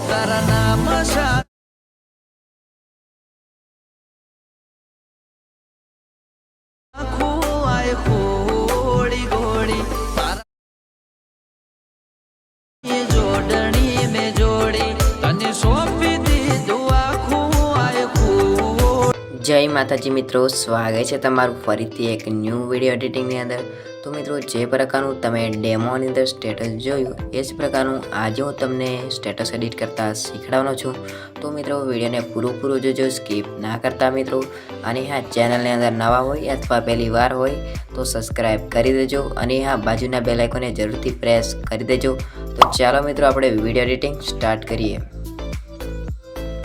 તારા નામ ઘોડી ઘોડી જોડણી મેં જોડી તને સોંપી દીધું આખું આખું। જય માતાજી મિત્રો, સ્વાગત છે તમારું ફરીથી એક ન્યૂ વિડીયો એડિટિંગની અંદર। તો મિત્રો, જે પ્રકારનું તમે ડેમોની અંદર સ્ટેટસ જોયું એ જ પ્રકારનું આજે હું તમને સ્ટેટસ એડિટ કરતા શીખવાડવાનો છું। તો મિત્રો, વિડીયોને પૂરું જોજો, સ્કીપ ના કરતા મિત્રો। અને હા, ચેનલની અંદર નવા હોય અથવા પહેલી વાર હોય તો સબસ્ક્રાઈબ કરી દેજો અને હા, બાજુના બેલ આઇકોનને જરૂરથી પ્રેસ કરી દેજો। તો ચાલો મિત્રો, આપણે વિડીયો એડિટિંગ સ્ટાર્ટ કરીએ।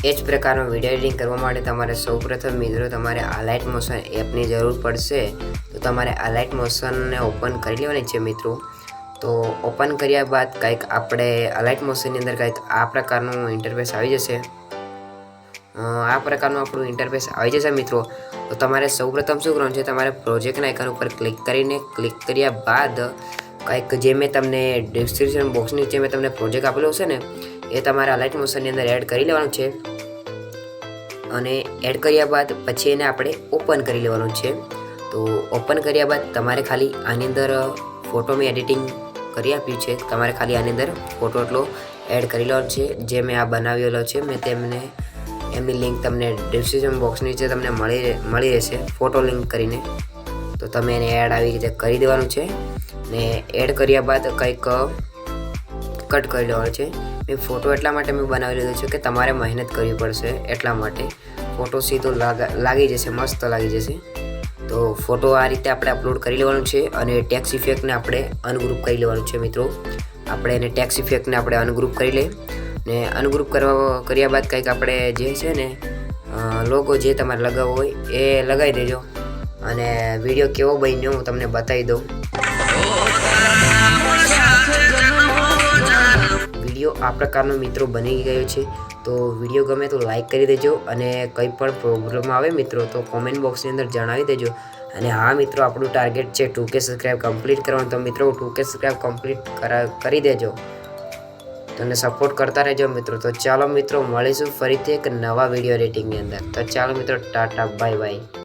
એ જ પ્રકારનું વિડીયો એડિટિંગ કરવા માટે તમારે સૌપ્રથમ મિત્રો તમારે આલાઇટ મોશન એપની જરૂર પડશે। તો તમારે આલાઇટ મોશનને ઓપન કરી લેવાની છે મિત્રો। તો ઓપન કર્યા બાદ કંઈક આપણે આલાઇટ મોશનની અંદર કંઈક આ પ્રકારનું ઇન્ટરફેસ આવી જશે। આ પ્રકારનું આપણું ઇન્ટરફેસ આવી જશે મિત્રો। તો તમારે સૌપ્રથમ શું કરવાનું છે, તમારે પ્રોજેક્ટના આઇકન ઉપર ક્લિક કર્યા બાદ કંઈક જે મેં તમને ડિસ્ક્રિપ્શન બોક્સની જે મેં તમને પ્રોજેક્ટ આપેલો હશે ને એ તમારે આલાઇટ મોશનની અંદર એડ કરી લેવાનું છે। અને એડ કર્યા બાદ પછી એને આપણે ઓપન કરી લેવાનું છે। તો ઓપન કર્યા બાદ તમારે ખાલી આની અંદર ફોટો મેં એડિટિંગ કરી આપ્યું છે, તમારે ખાલી આની અંદર ફોટો એટલો એડ કરી લેવાનો છે જે મેં આ બનાવેલો છે। મેં તેમને એમની લિંક તમને ડિસ્ક્રિપ્શન બોક્સની નીચે તમને મળી રહેશે ફોટો લિંક કરીને। તો તમે એને એડ આવી રીતે કરી દેવાનું છે ને એડ કર્યા બાદ કંઈક કટ કરી લેવાનું છે। મેં ફોટો એટલા માટે મેં બનાવી લીધો છે કે તમારે મહેનત કરવી પડશે, એટલા માટે ફોટો સીધો લાગી જશે, મસ્ત લાગી જશે। તો ફોટો આ રીતે આપણે અપલોડ કરી લેવાનું છે અને ટેક્સ ઇફેક્ટને આપણે અનગ્રુપ કરી લેવાનું છે મિત્રો। આપણે એને ટેક્સ ઇફેક્ટને આપણે અનગ્રુપ કરી લઈએ ને અનગ્રુપ કર્યા બાદ કંઈક આપણે જે છે ને લોગો જે તમારે લગાવવો હોય એ લગાવી દેજો। અને વિડીયો કેવો બન્યો હું તમને બતાવી દઉં। વિડીયો આ પ્રકારનો મિત્રો બની ગયો છે। તો વિડીયો ગમે તો લાઈક કરી દેજો અને કંઈ પણ પ્રોબ્લેમ આવે મિત્રો તો કોમેન્ટ બોક્સની અંદર જણાવી દેજો। અને હા મિત્રો, આપણું ટાર્ગેટ છે 2K સબસ્ક્રાઈબ કમ્પ્લીટ કરવાનું। તો મિત્રો 2K સબસ્ક્રાઈબ કમ્પ્લીટ કરી દેજો, તમને સપોર્ટ કરતા રહેજો મિત્રો। તો ચાલો મિત્રો, મળીશું ફરીથી એક નવા વિડીયો એડિટિંગની અંદર। તો ચાલો મિત્રો, ટાટા બાય બાય।